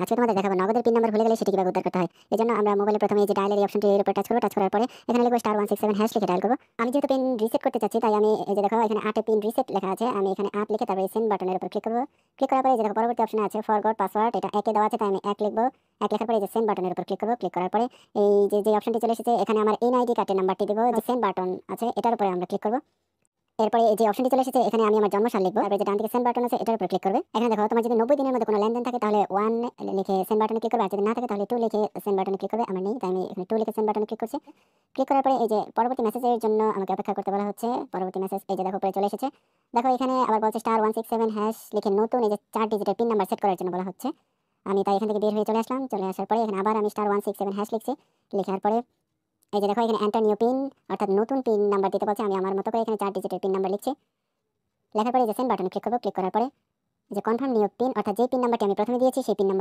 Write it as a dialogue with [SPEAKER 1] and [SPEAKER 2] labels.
[SPEAKER 1] আজকে তোমাদের দেখাবো নগদের পিন নাম্বার ভুলে গেলে সেটি কিভাবে উদ্ধার করতে হয়। এজন্য আমরা মোবাইলে প্রথমে এই যে ডায়ালের এই অপশনটি এর উপর টাচ করব। টাচ করার পরে এখানে লিখব *167# লিখে ডায়াল করব। আমি যেহেতু পিন রিসেট করতে চাচ্ছি তাই আমি এই যে দেখো এখানে 8 এ পিন রিসেট লেখা আছে, আমি এখানে 8 লিখে তারপরে সেন্ড বাটনের উপর ক্লিক করব। ক্লিক করার পরে এই যে দেখো পরবর্তী অপশনে আছে ফরগট পাসওয়ার্ড, এটা 1 এ দেওয়া আছে তাই আমি 1 লিখব। 1 লেখার পরে এই যে সেন্ড বাটনের উপর ক্লিক করব। ক্লিক করার পরে এই যে অপশনটি চলে এসেছে এখানে আমার এনআইডি কার্ডের নাম্বারটি দেব, যে সেন্ড বাটন আছে এটার উপরে আমরা ক্লিক করব। এরপরে এই যে অপশনটি চলে এসেছে এখানে আমি আমার জন্ম সাল লিখব। তারপরে যে ডান দিকে সেন্ড বাটন আছে এটার উপর ক্লিক করবে। এখানে দেখো তোমার যদি 90 দিনের মধ্যে কোনো লেনদেন থাকে তাহলে 1 লিখে সেন্ড বাটনে ক্লিক করবে, আর যদি না থাকে তাহলে 2 লিখে সেন্ড বাটনে ক্লিক করবে। আমার নেই তাই আমি এখানে 2 লিখে সেন্ড বাটনে ক্লিক করছি। ক্লিক করার পরে এই যে পরবর্তী মেসেজের জন্য আমাকে অপেক্ষা করতে বলা হচ্ছে। পরবর্তী মেসেজ এই যে দেখো উপরে চলে এসেছে। দেখো এখানে আবার বলছে *167# লিখে নতুন এই যে 4 ডিজিটের পিন নাম্বার সেট করার জন্য বলা হচ্ছে। আমি তাই এখান থেকে বের হয়ে চলে আসলাম। চলে আসার পরে এখানে আবার আমি *167# লিখছি। লেখার পরে এই যে দেখো এখানে এন্টার নিউ পিন, অর্থাৎ নতুন পিন নাম্বার দিতে বলছে। আমি আমার মতো করে এখানে 4 ডিজিটের পিন নাম্বার লিখছি। লেখার পরে যে সেন্ড বাটনে ক্লিক করব। ক্লিক করার পরে যে কনফার্ম নিউ পিন, অর্থাৎ যে পিন নাম্বারটি আমি প্রথমে দিয়েছি সেই পিন নাম্বার